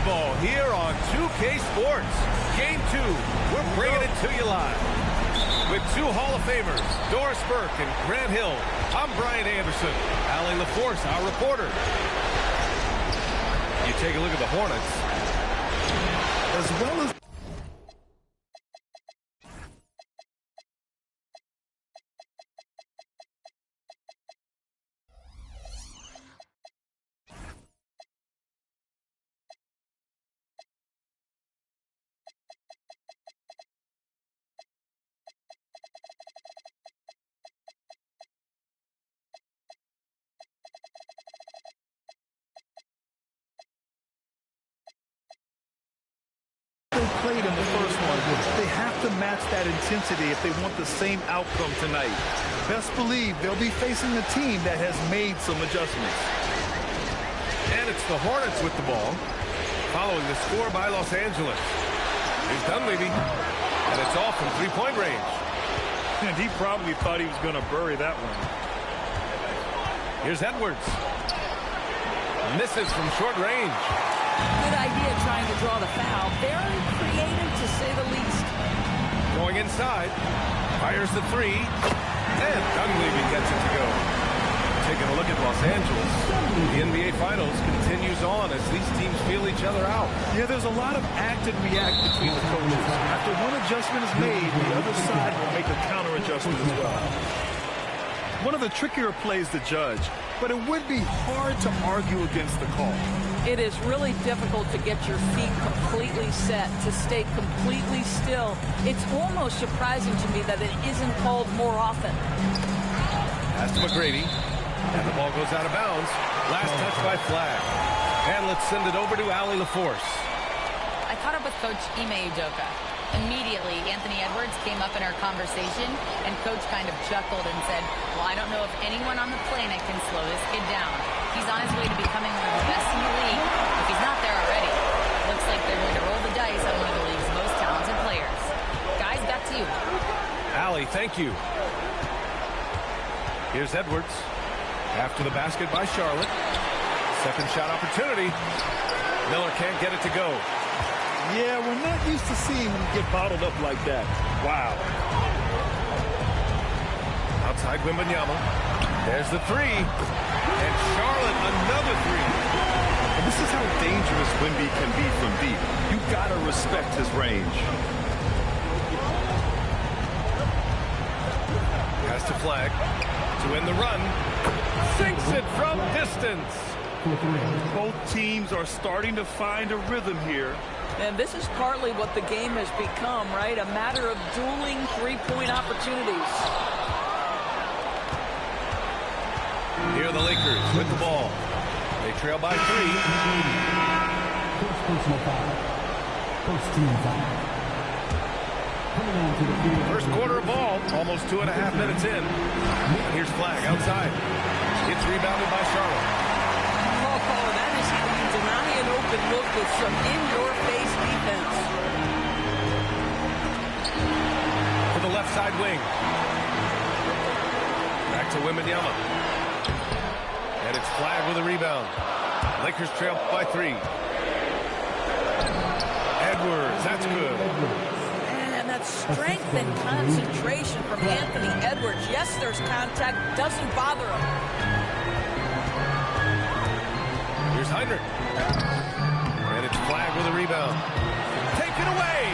basketball here on 2K Sports. Game 2, we're bringing it to you live. With two Hall of Famers, Doris Burke and Grant Hill, I'm Brian Anderson. Allie LaForce, our reporter. You take a look at the Hornets. As well as... played in the first one. They have to match that intensity if they want the same outcome tonight. Best believe they'll be facing a team that has made some adjustments. And it's the Hornets with the ball, following the score by Los Angeles. Here's Dunleavy, and it's off from three-point range. And he probably thought he was going to bury that one. Here's Edwards. Misses from short range. Good idea trying to draw the foul. Very creative, to say the least. Going inside. Fires the three. And Dunleavy gets it to go. Taking a look at Los Angeles. The NBA Finals continues on as these teams feel each other out. Yeah, there's a lot of act and react between the coaches. After one adjustment is made, the other side will make a counter adjustment as well. One of the trickier plays to judge, but it would be hard to argue against the call. It is really difficult to get your feet completely set, to stay completely still. It's almost surprising to me that it isn't called more often. Pass to McGrady, and the ball goes out of bounds. Last touch by Flag. And let's send it over to Allie LaForce. I caught up with Coach Ime Udoka. Immediately, Anthony Edwards came up in our conversation, and Coach kind of chuckled and said, well, I don't know if anyone on the planet can slow this kid down. He's on his way to becoming one of the best in the league, if he's not there already. Looks like they're going to roll the dice on one of the league's most talented players. Guys, back to you. Allie, thank you. Here's Edwards. After the basket by Charlotte. Second shot opportunity. Miller can't get it to go. Yeah, we're not used to seeing him get bottled up like that. Wow. Outside Wembanyama. There's the three. And Charlotte, another three. And this is how dangerous Wemby can be from deep. You've got to respect his range. Pass to Flag to end the run. Sinks it from distance. Both teams are starting to find a rhythm here. And this is partly what the game has become, right? A matter of dueling three-point opportunities. Here are the Lakers with the ball. They trail by three. First quarter of ball, almost 2.5 minutes in. Here's Flag outside. It's rebounded by Charlotte. Oh, that is how you deny an open look with some in-your-face defense. To the left side wing. Back to Wembanyama. And it's Flag with a rebound. Lakers trail by three. Edwards, that's good. And that strength and concentration from Anthony Edwards. Yes, there's contact. Doesn't bother him. Here's Heinrich. And it's Flag with a rebound. Taken away.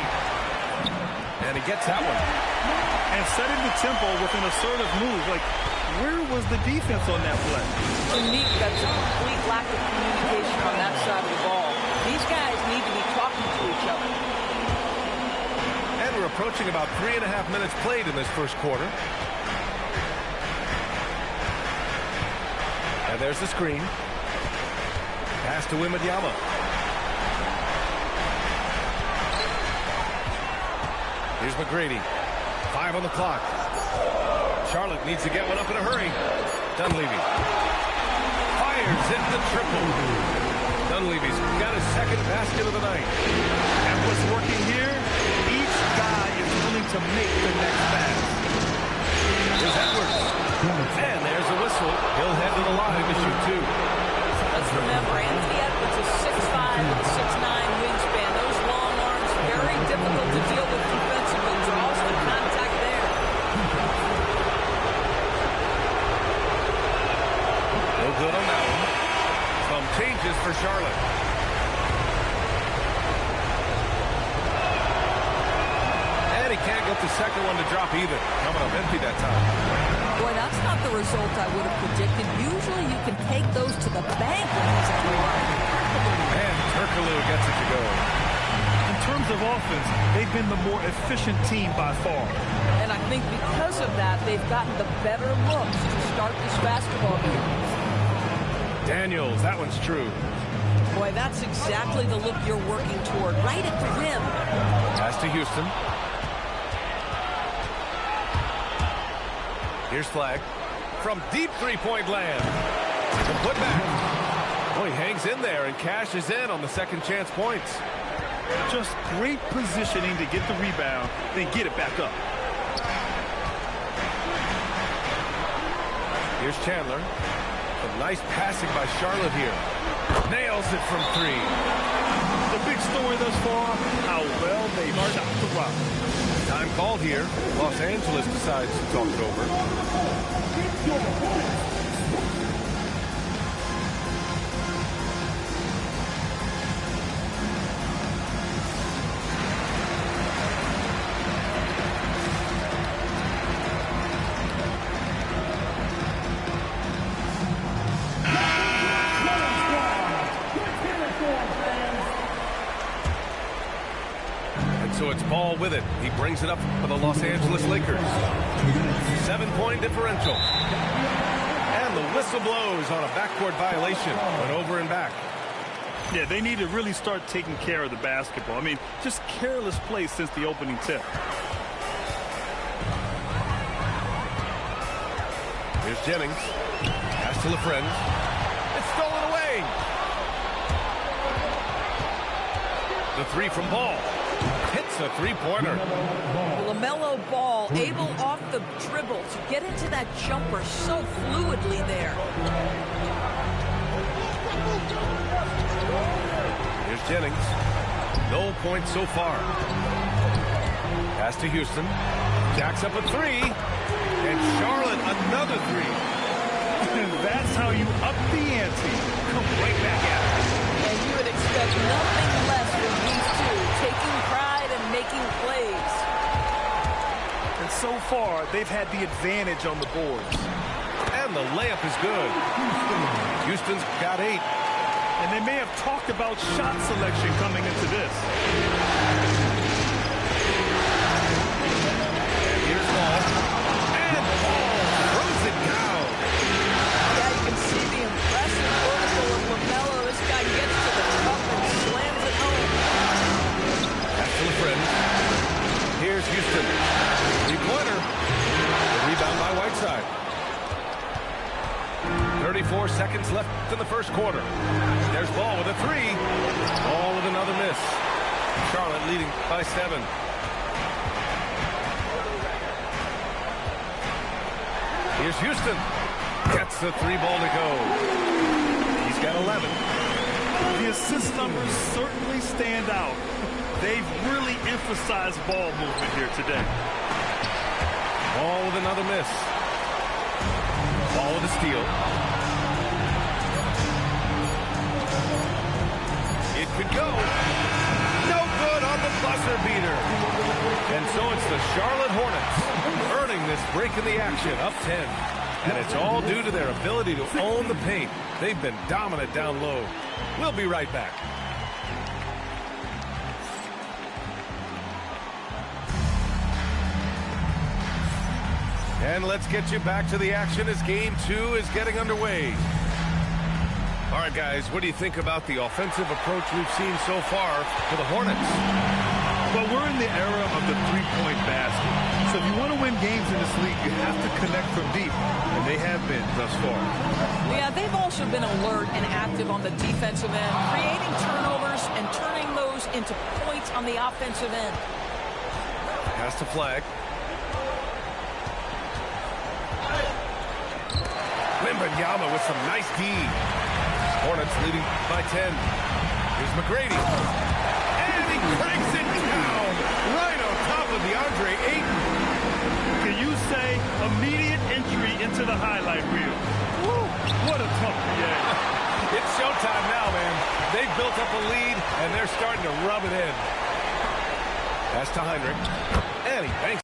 And he gets that one. And setting the tempo with an assertive move. Like, where was the defense on that play? To me, that's a complete lack of communication on that side of the ball. These guys need to be talking to each other. And we're approaching about 3.5 minutes played in this first quarter. And there's the screen. Pass to Wembanyama. Here's McGrady. 5 on the clock. Charlotte needs to get one up in a hurry. Dunleavy. Fires in the triple. Dunleavy's got his second basket of the night. And what's working here, each guy is willing to make the next pass. Here's Edwards. And there's a whistle. He'll head to the line to shoot two. Let's remember, Anthony Edwards is 6'5", 6'9", changes for Charlotte. And he can't get the second one to drop either. Coming up empty that time. Boy, that's not the result I would have predicted. Usually you can take those to the bank when he's at the line. And Turkaloo gets it to go. In terms of offense, they've been the more efficient team by far. And I think because of that, they've gotten the better looks to start this basketball game. Daniels, that one's true. Boy, that's exactly the look you're working toward, right at the rim. Pass to Houston. Here's Flag. From deep three-point land. The putback. Boy, he hangs in there and cashes in on the second chance points. Just great positioning to get the rebound, then get it back up. Here's Chandler. Some nice passing by Charlotte here. Nails it from three. The big story thus far, how well they shot the rock. Time called here. Los Angeles decides to talk it over. So it's Ball with it. He brings it up for the Los Angeles Lakers. 7-point differential. And the whistle blows on a backcourt violation. Went over and back. Yeah, they need to really start taking care of the basketball. I mean, just careless play since the opening tip. Here's Jennings. Pass to LaFrentz. It's stolen away. The three from Ball. Hits a three-pointer. LaMelo Ball able off the dribble to get into that jumper so fluidly there. Here's Jennings. No points so far. Pass to Houston. Jacks up a three. And Charlotte another three. And that's how you up the ante. Come right back at it. And you would expect nothing less from these two, taking pride and making plays. And so far, they've had the advantage on the boards. And the layup is good. Houston's got 8. And they may have talked about shot selection coming into this. And here's Ball. And Ball throws it down. Yeah, you can see the impressive vertical of LaMelo. This guy gets to the cup and slams it home. Pass to LaFrentz. Here's Houston. Three-pointer. The rebound by Whiteside. 34 seconds left in the first quarter. There's Ball with a three. Ball with another miss. Charlotte leading by 7. Here's Houston. Gets the three ball to go. He's got 11. The assist numbers certainly stand out. They've really emphasized ball movement here today. Ball with another miss. Ball with a steal. It could go. No good on the buzzer beater. And so it's the Charlotte Hornets earning this break in the action, up 10. And it's all due to their ability to own the paint. They've been dominant down low. We'll be right back. And let's get you back to the action as Game 2 is getting underway. All right, guys, what do you think about the offensive approach we've seen so far for the Hornets? Well, we're in the era of the three-point basket. So if you want to win games in this league, you have to connect from deep. And they have been thus far. Yeah, they've also been alert and active on the defensive end, creating turnovers and turning those into points on the offensive end. Pass to Flag. Wemby with some nice D. Hornets leading by 10. Here's McGrady. And he cranks it down right on top of DeAndre Ayton. Can you say immediate entry into the highlight reel? Woo, what a tough play. It's showtime now, man. They've built up a lead, and they're starting to rub it in. That's to Heinrich. And he banks.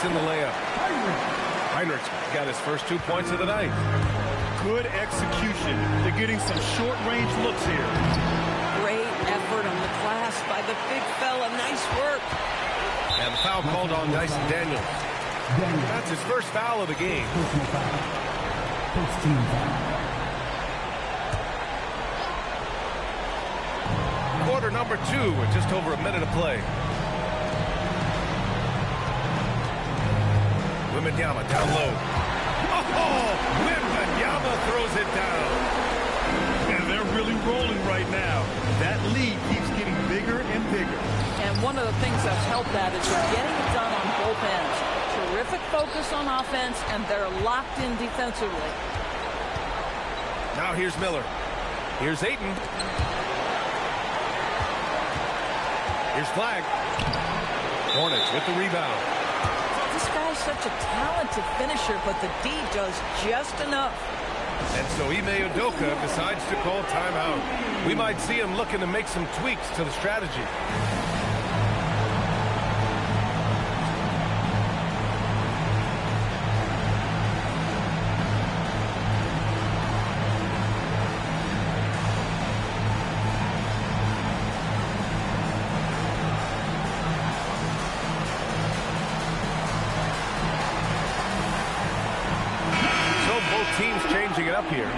In the layup. Heinrich's got his first 2 points of the night. Good execution. They're getting some short-range looks here. Great effort on the glass by the big fella. Nice work. And the foul called on Dyson Daniels. That's his first foul of the game. Quarter number 2 with just over a minute of play. Wemby down low. Oh, Wemby throws it down. And they're really rolling right now. That lead keeps getting bigger and bigger. And one of the things that's helped that is they're getting it done on both ends. Terrific focus on offense, and they're locked in defensively. Now here's Miller. Here's Ayton. Here's Flag. Hornets with the rebound. This guy's such a talented finisher, but the D does just enough. And so Ime Udoka decides to call timeout. We might see him looking to make some tweaks to the strategy. Teams changing it up here.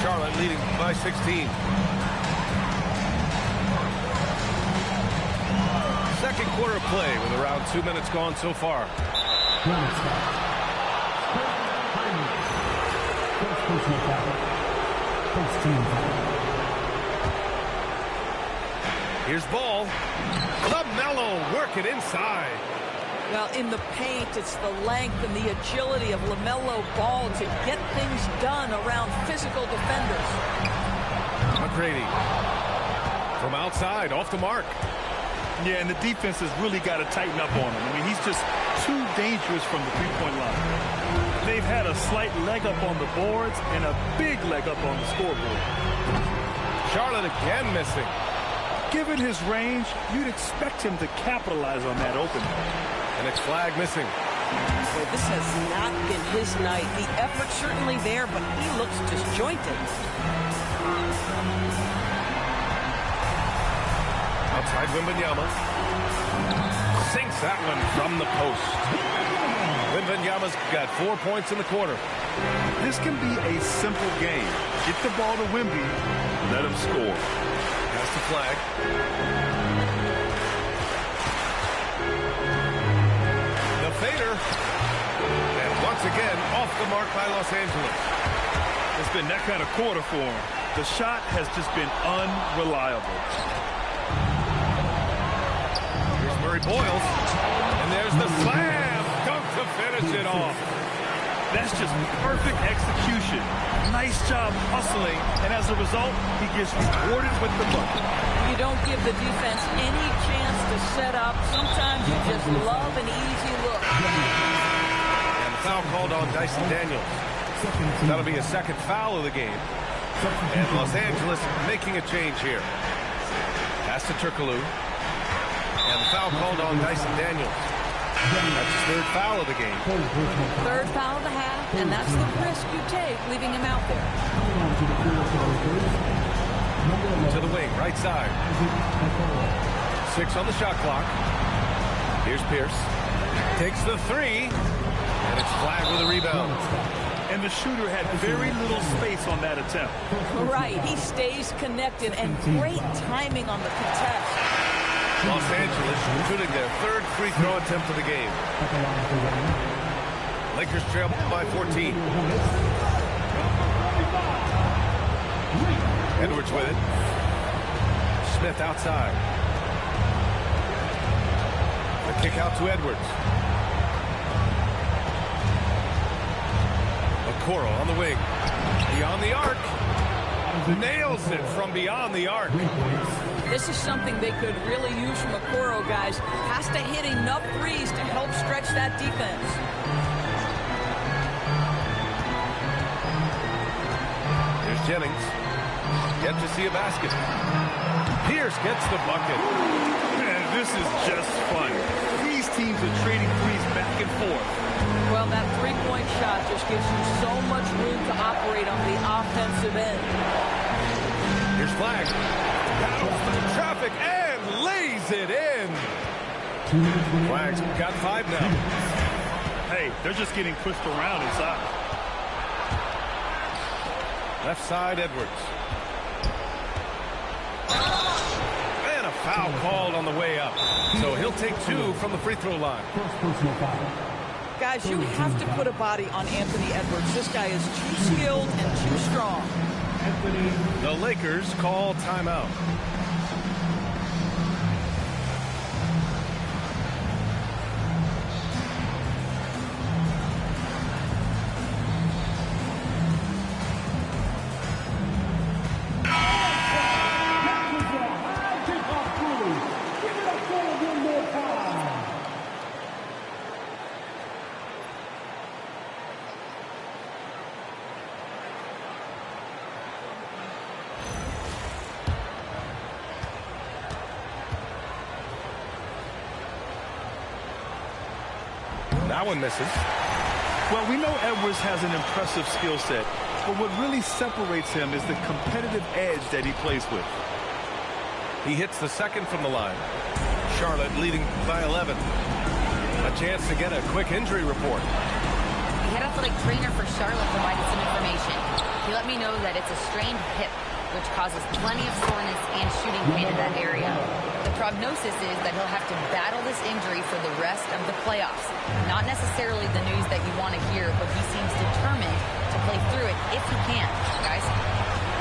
Charlotte leading by 16. Second quarter of play with around 2 minutes gone so far. Here's ball. LaMelo working inside. Well, in the paint, it's the length and the agility of LaMelo Ball to get things done around physical defenders. McGrady from outside, off the mark. Yeah, and the defense has really got to tighten up on him. I mean, he's just too dangerous from the three-point line. They've had a slight leg up on the boards and a big leg up on the scoreboard. Charlotte again missing. Given his range, you'd expect him to capitalize on that opening. And it's Flag missing. Well, this has not been his night. The effort's certainly there, but he looks disjointed. Outside Wembanyama. Sinks that one from the post. Wembanyama's got 4 points in the quarter. This can be a simple game. Get the ball to Wemby, let him score. That's the Flag. Fader, and once again off the mark by Los Angeles. It's been that kind of quarter for him. The shot has just been unreliable. Here's Murray Boyles, and there's the slam dunk to finish it off. That's just perfect execution. Nice job hustling, and as a result, he gets rewarded with the bucket. You don't give the defense any chance to set up. Sometimes you just love an easy look. And the foul called on Dyson Daniels. That'll be a second foul of the game. And Los Angeles making a change here. Pass to Turkoglu. And the foul called on Dyson Daniels. That's his third foul of the game. Third foul of the half, and that's the risk you take, leaving him out there. To the wing, right side. 6 on the shot clock. Here's Pierce. Takes the 3. And it's Flag with a rebound. And the shooter had very little space on that attempt. Right, he stays connected, and great timing on the contest. Los Angeles shooting their third free throw attempt of the game. Lakers trail by 14. Edwards with it. Smith outside. The kick out to Edwards. Okoro on the wing. Beyond the arc. Nails it from beyond the arc. This is something they could really use from Okoro, guys. Has to hit enough threes to help stretch that defense. Here's Jennings. Yet to see a basket. Pierce gets the bucket. Man, this is just fun. These teams are trading threes back and forth. Well, that three-point shot just gives you so much room to operate on the offensive end. Here's Flag. Battles through traffic and lays it in. Flag's got 5 now. Hey, they're just getting pushed around inside. Left side, Edwards. And a foul called on the way up. So he'll take 2 from the free throw line. Guys, you have to put a body on Anthony Edwards. This guy is too skilled and too strong. The Lakers call timeout. That one misses. Well, we know Edwards has an impressive skill set, but what really separates him is the competitive edge that he plays with. He hits the second from the line. Charlotte leading by 11. A chance to get a quick injury report. The head athletic trainer for Charlotte provided some information. He let me know that it's a strained hip, which causes plenty of soreness and shooting pain in that area. The prognosis is that he'll have to battle this injury for the rest of the playoffs. Not necessarily the news that you want to hear, but he seems determined to play through it if he can, guys.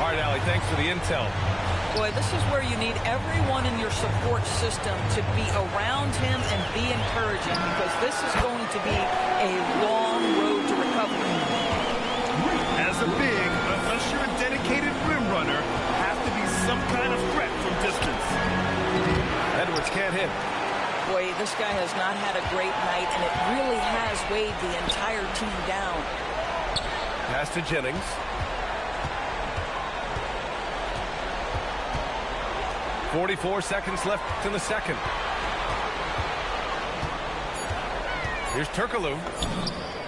All right, Allie, thanks for the intel. Boy, this is where you need everyone in your support system to be around him and be encouraging, because this is going to be a long road to recovery. As a big, unless you're a dedicated rim runner, has to be some kind of threat from distance. Edwards can't hit. Boy, this guy has not had a great night, and it really has weighed the entire team down. Pass to Jennings. .44 seconds left in the second. Here's Turkoglu.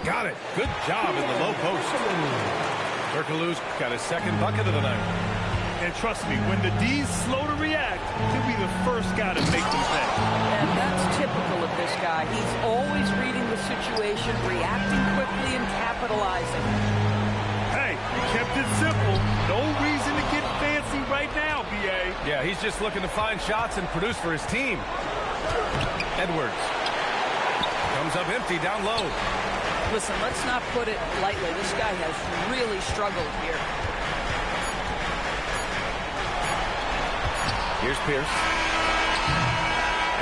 Got it. Good job in the low post. Turkoglu's got his second bucket of the night. And trust me, when the D's slow to react, he'll be the first guy to make them pay. And that's typical of this guy. He's always reading the situation, reacting quickly, and capitalizing. Hey, he kept it simple. No reason to get fancy right now, B.A. Yeah, he's just looking to find shots and produce for his team. Edwards. Comes up empty down low. Listen, let's not put it lightly. This guy has really struggled here. Here's Pierce.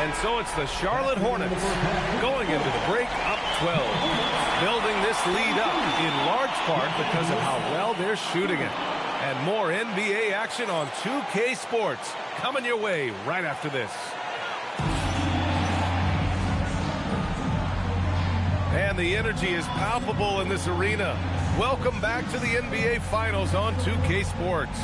And so it's the Charlotte Hornets going into the break up 12. Building this lead up in large part because of how well they're shooting it. And more NBA action on 2K Sports coming your way right after this. And the energy is palpable in this arena. Welcome back to the NBA Finals on 2K Sports.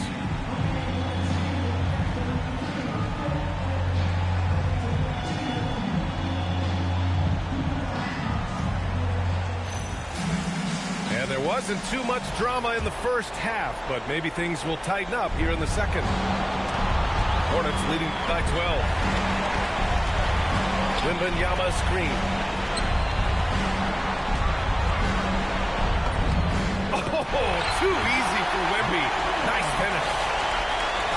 And there wasn't too much drama in the first half, but maybe things will tighten up here in the second. Hornets leading by 12. Wemby screen. Oh, too easy for Wemby. Nice finish.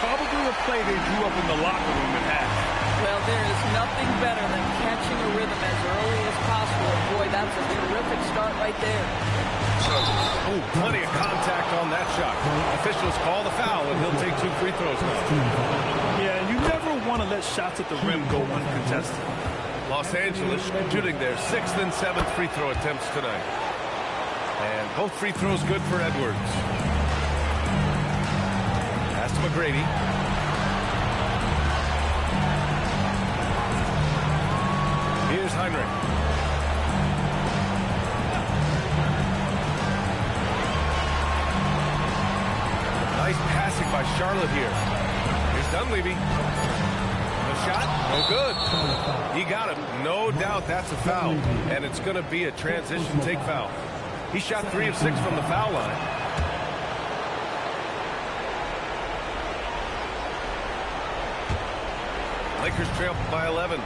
Probably a play they drew up in the locker room at half. Well, there is nothing better than catching a rhythm as early as possible. Boy, that's a terrific start right there. Ooh, plenty of contact on that shot. Officials call the foul, and he'll take 2 free throws now. Yeah, and you never want to let shots at the rim go uncontested. Los Angeles shooting their 6th and 7th free throw attempts tonight. And Both free throws good for Edwards. Pass to McGrady. Here's Heinrich. Nice passing by Charlotte here. Here's Dunleavy. The shot, no good. He got him. No doubt that's a foul. And it's going to be a transition take foul. He shot 3 of 6 from the foul line. Lakers trail by 11.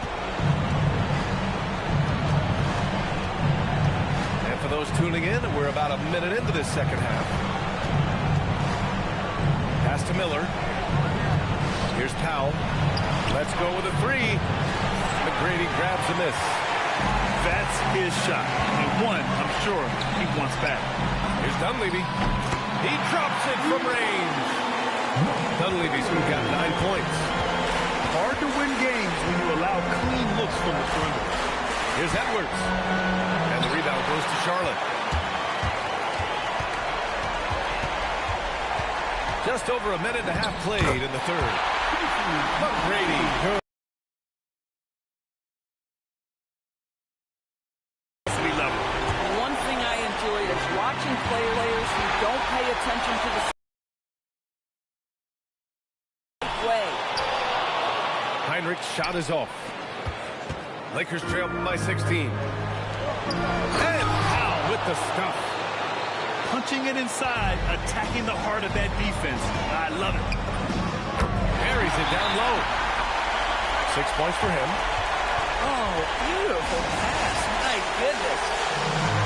And for those tuning in, we're about a minute into this second half. Pass to Miller. Here's Powell. Let's go with a 3. McGrady grabs a miss. That's his shot. And one, I'm sure, he wants back. Here's Dunleavy. He drops it from range. Dunleavy's got 9 points. Hard to win games when you allow clean looks from the perimeter. Here's Edwards. And the rebound goes to Charlotte. Just over a minute and a half played in the third. McGrady. One thing I enjoy is watching players who don't pay attention to the way. Heinrich's shot is off. Lakers trail by 16. And Powell with the stuff. Punching it inside, attacking the heart of that defense. I love it. Carries it down low. 6 points for him. Oh, beautiful pass. My goodness.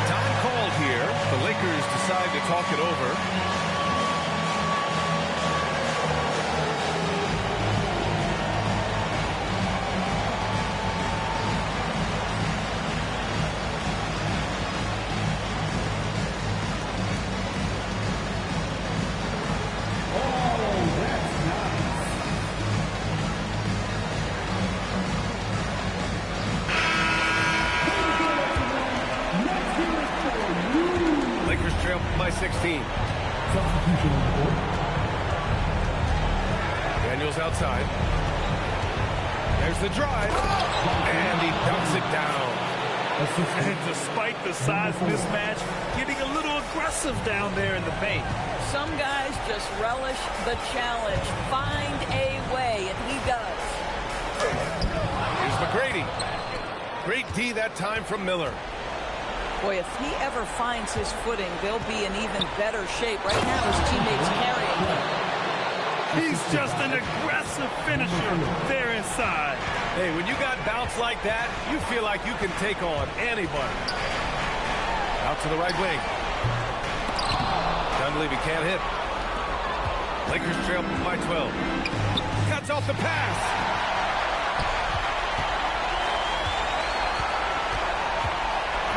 Time called here. The Lakers decide to talk it over. By 16. Daniels outside. There's the drive. And he dunks it down. And despite the size mismatch, getting a little aggressive down there in the paint. Some guys just relish the challenge. Find a way, and he does. Here's McGrady. Great D that time from Miller. Boy, if he ever finds his footing, they'll be in even better shape. Right now, his teammates carrying him. He's just an aggressive finisher there inside. Hey, when you got bounce like that, you feel like you can take on anybody. Out to the right wing. Dunleavy can't hit. Lakers trail by 12. Cuts off the pass.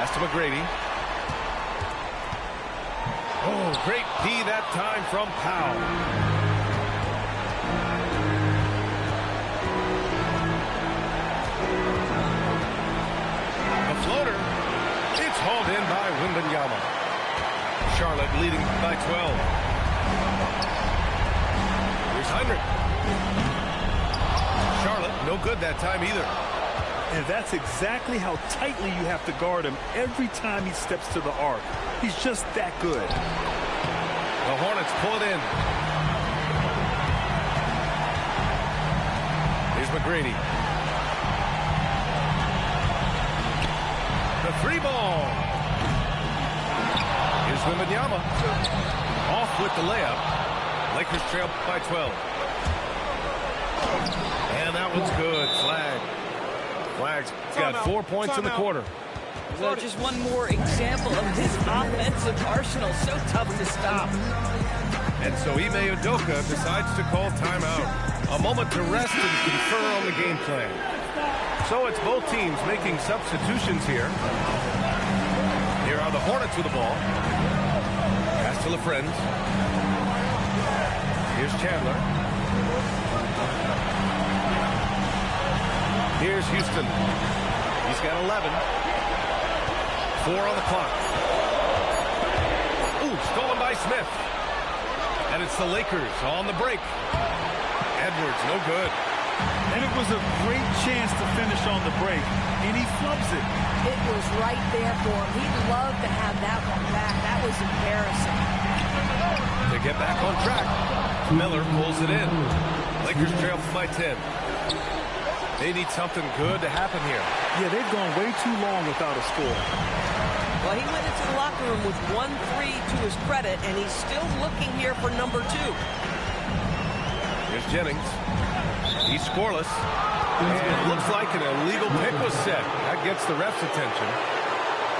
Pass to McGrady. Oh, great D that time from Powell. The floater. It's hauled in by Wemby. Charlotte leading by 12. Here's Heinrich. Charlotte, no good that time either. And that's exactly how tightly you have to guard him every time he steps to the arc. He's just that good. The Hornets pull it in. Here's McGrady. The 3 ball. Here's Wemby. Off with the layup. Lakers trail by 12. And that one's good. Flag. Flag's got 4 points in the quarter. Well, just one more example of his offensive arsenal. So tough to stop. And so Ime Udoka decides to call timeout. A moment to rest and confer on the game plan. So it's both teams making substitutions here. Here are the Hornets with the ball. Pass to LaFrentz. Here's Chandler. Here's Houston. He's got 11. 4 on the clock. Smith. And it's the Lakers on the break. Edwards, no good. And it was a great chance to finish on the break, and he flubs it. It was right there for him. He'd love to have that one back. That was embarrassing. They get back on track. Miller pulls it in. Lakers trail by 10. They need something good to happen here. Yeah, they've gone way too long without a score. Well, he went into the locker room with 1-3 to his credit, and he's still looking here for number 2. Here's Jennings. He's scoreless. And it looks like an illegal pick was set. That gets the ref's attention.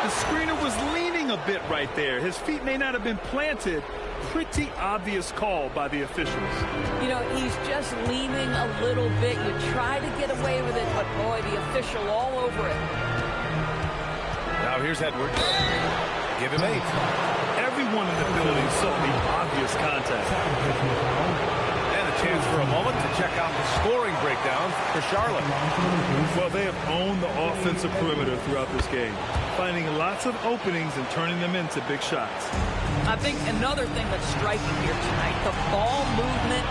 The screener was leaning a bit right there. His feet may not have been planted. Pretty obvious call by the officials. You know, he's just leaning a little bit. You try to get away with it, but boy, the official all over it. Now here's Edwards. Give him 8. Everyone in the building saw the obvious contact. And a chance for a moment to check out the scoring breakdown for Charlotte. Well, they have owned the offensive perimeter throughout this game, finding lots of openings and turning them into big shots. I think another thing that's striking here tonight, the ball movement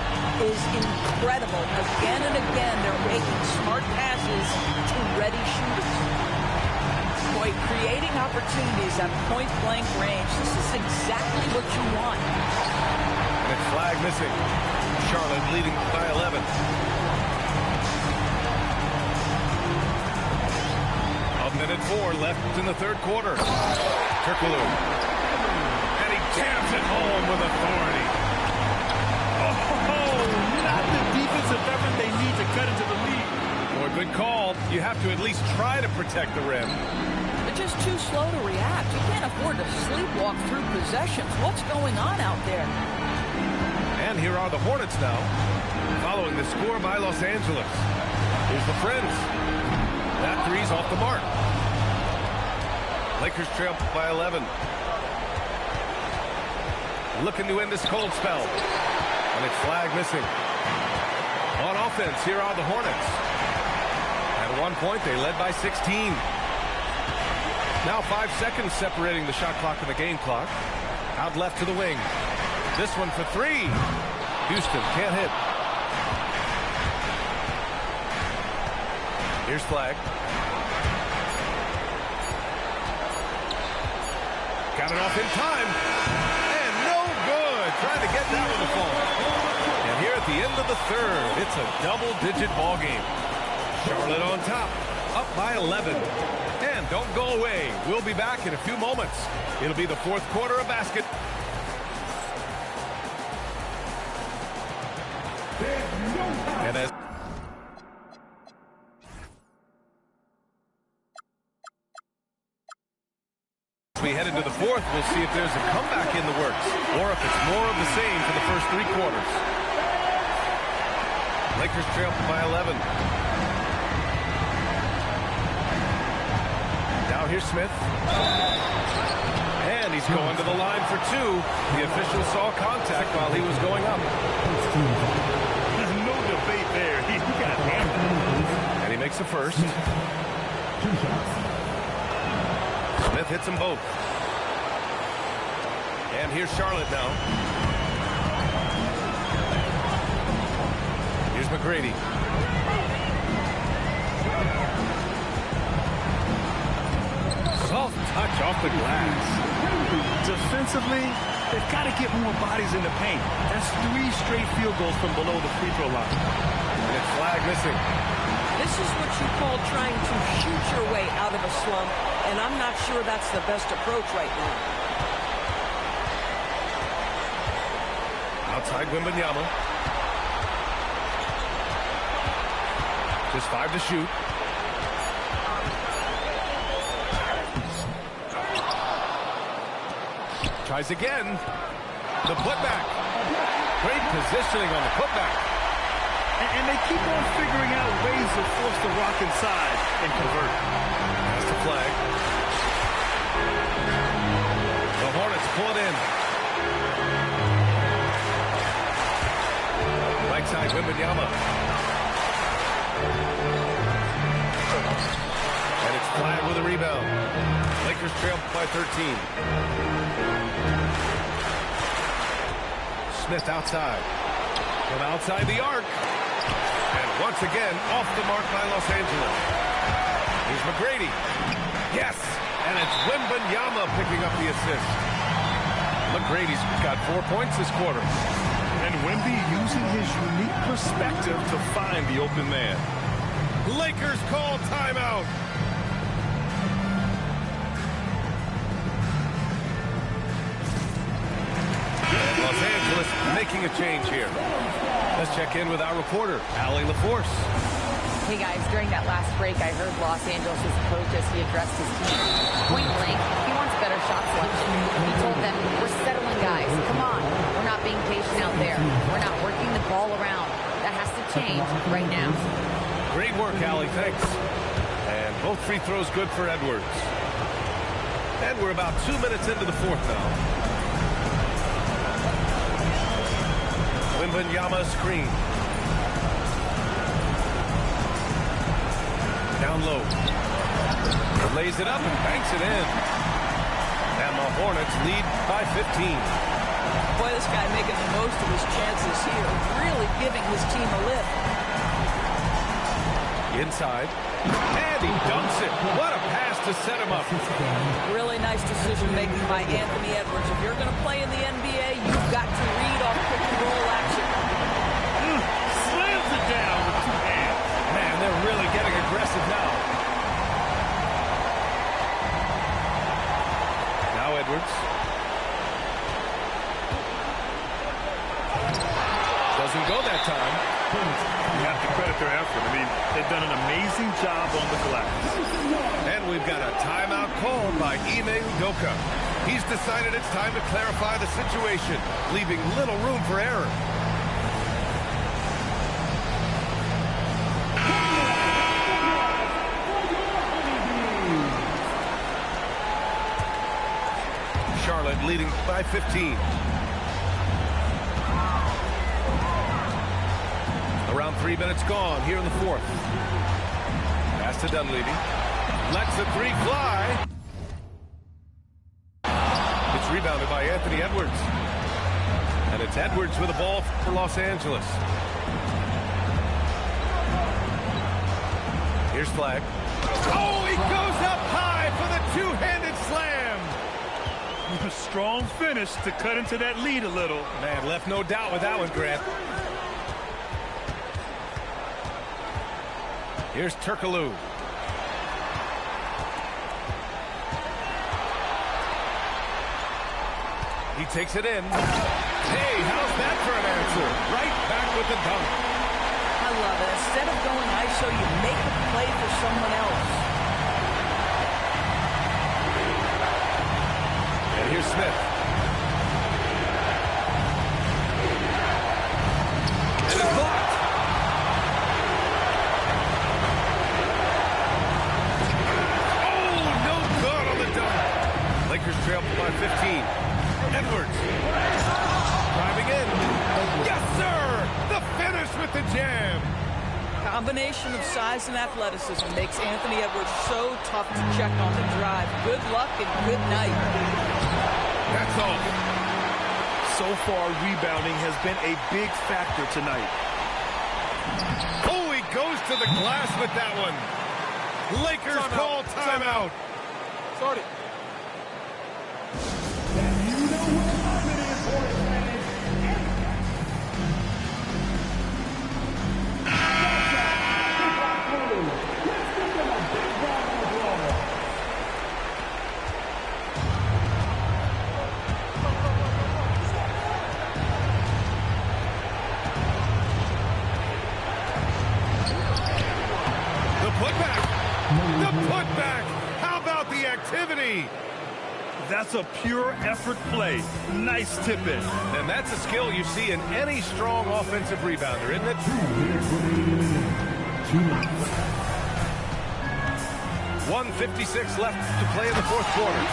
is incredible. Again and again, they're making smart passes to ready shooters. Boy, creating opportunities at point-blank range, this is exactly what you want. And it's flag missing. Charlotte leading by 11. A minute 4 left in the third quarter. Turkoglu. And he jams it home with authority. Oh, not the defensive effort they need to cut into the lead. Boy, good call. You have to at least try to protect the rim. They're just too slow to react. You can't afford to sleepwalk through possessions. What's going on out there? And here are the Hornets now, following the score by Los Angeles. Here's the Friends. That three's off the mark. Lakers trail by 11. Looking to end this cold spell. And it's flag missing. On offense, here are the Hornets. At one point, they led by 16. Now 5 seconds separating the shot clock and the game clock. Out left to the wing. This one for 3. Houston can't hit. Here's flag. Got it off in time. And no good. Trying to get that one to fall. And here at the end of the third, it's a double-digit ball game. Charlotte on top, up by 11. And don't go away. We'll be back in a few moments. It'll be the fourth quarter of basket. And as we head into the fourth, we'll see if there's a comeback in the works or if it's more of the same for the first 3 quarters. Lakers trail by 11. Now here's Smith. And he's going to the line for 2. The official saw contact while he was going up. There's no debate there. He got hammered. And he makes the first. Smith hits them both. And here's Charlotte now. Here's McGrady. Soft touch off the glass. Defensively, they've got to get more bodies in the paint. That's 3 straight field goals from below the free throw line. And it's flag missing. This is what you call trying to shoot your way out of a slump, and I'm not sure that's the best approach right now. Outside Wemby. Just 5 to shoot. Tries again. The putback. Great positioning on the putback. And they keep on figuring out ways to force the rock inside and convert. That's the flag. The Hornets pull it in. Right side, Wemby. And it's flag with a rebound. Lakers trail by 13. Smith outside. From outside the arc. And once again, off the mark by Los Angeles. Here's McGrady. Yes! And it's Wemby picking up the assist. McGrady's got 4 points this quarter. And Wemby using his unique perspective to find the open man. Lakers call timeout. Los Angeles making a change here. Let's check in with our reporter, Allie LaForce. Hey guys, during that last break, I heard Los Angeles' coach as he addressed his team. Point blank, he wants better shot selection. He told them, we're settling guys. Come on. We're not being patient out there. We're not working the ball around. That has to change right now. Great work, Allie. Thanks. And both free throws good for Edwards. And we're about 2 minutes into the fourth now. Wembanyama screen. Down low. Lays it up and banks it in. And the Hornets lead by 15. Boy, this guy making the most of his chances here. Really giving his team a lift. Inside. And he dunks it. What a pass to set him up. Really nice decision making by Anthony Edwards. If you're going to play in the NBA, you've got to read off pick and roll action. Slams it down with two hands. Man, they're really getting aggressive now. Now Edwards. Doesn't go that time. You have to credit their effort. I mean, they've done an amazing job on the glass. And we've got a timeout called by Ime Udoka. He's decided it's time to clarify the situation, leaving little room for error. Charlotte leading by 15. Around 3 minutes gone here in the fourth. Pass to Dunleavy. Lets the three fly. It's rebounded by Anthony Edwards. And it's Edwards with the ball for Los Angeles. Here's Flag. Oh, he goes up high for the two-handed slam. A strong finish to cut into that lead a little. Man, left no doubt with that one, Grant. Here's Turkoglu. He takes it in. Hey, how's that for an answer? Right back with the dunk. I love it. Instead of going ISO, you make a play for someone else. And here's Smith. And it's blocked. Oh, no good on the dunk. Lakers trail by 15. Edwards. Driving in. Yes, sir! The finish with the jam. Combination of size and athleticism makes Anthony Edwards so tough to check on the drive. Good luck and good night. That's all. So far, rebounding has been a big factor tonight. Oh, he goes to the glass with that one. Lakers call timeout. Start it. Activity. That's a pure effort play. Nice tip-in. And that's a skill you see in any strong offensive rebounder, isn't it? 1:56 left to play in the fourth quarter.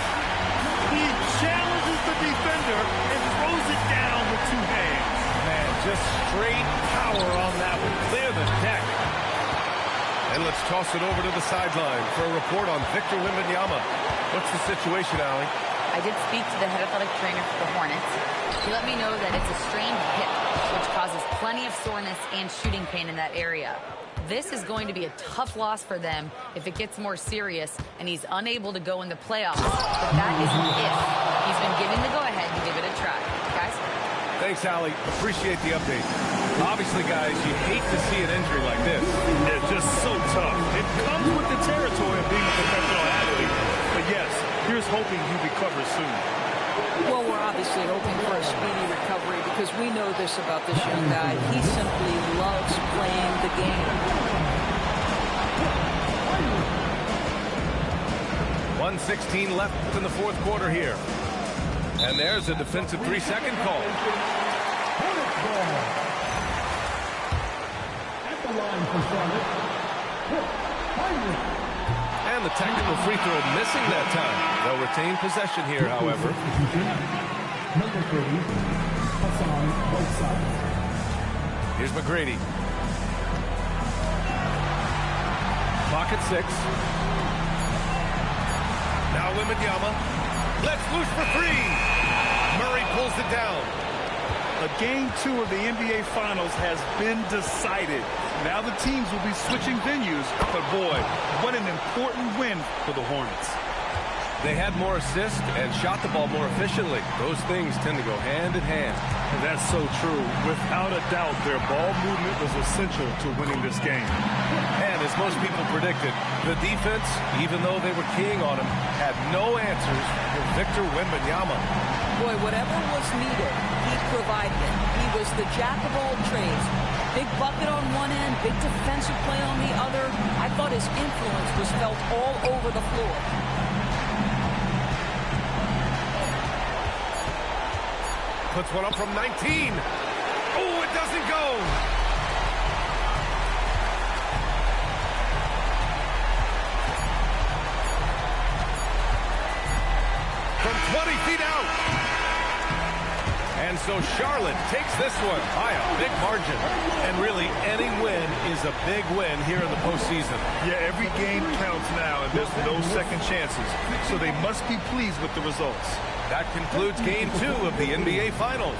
He challenges the defender and throws it down with two hands. Man, just straight power on that one. Clear the deck. And let's toss it over to the sideline for a report on Victor Wembanyama. What's the situation, Allie? I I did speak to the head athletic trainer for the Hornets. He let me know that it's a strained hip, which causes plenty of soreness and shooting pain in that area. This is going to be a tough loss for them if it gets more serious and he's unable to go in the playoffs. But that is an if. He's been given the go-ahead to give it a try. Guys? Thanks, Allie. Appreciate the update. Obviously, guys, you hate to see an injury like this. Yeah, just so tough. It comes with the territory of being a professional athlete. But yes, here's hoping he recovers soon. Well, we're obviously hoping for a speedy recovery because we know this about this young guy. He simply loves playing the game. 1:16 left in the fourth quarter here. And there's a defensive 3-second call. And the technical free throw missing that time. They'll retain possession here, however. Here's McGrady. Clock at 6. Now Wemby. Let's loose for 3. Murray pulls it down. Game 2 of the NBA Finals has been decided. Now the teams will be switching venues. But boy, what an important win for the Hornets. They had more assists and shot the ball more efficiently. Those things tend to go hand in hand. And that's so true. Without a doubt, their ball movement was essential to winning this game. And as most people predicted, the defense, even though they were keying on him, had no answers for Victor Wembanyama. Boy, whatever was needed, he provided it. He was the jack of all trades. Big bucket on one end, big defensive play on the other. I thought his influence was felt all over the floor. Puts one up from 19. Oh, it doesn't go. From 20 feet out. And so Charlotte takes this one by a big margin. And really, any win is a big win here in the postseason. Yeah, every game counts now, and there's no second chances. So they must be pleased with the results. That concludes Game 2 of the NBA Finals.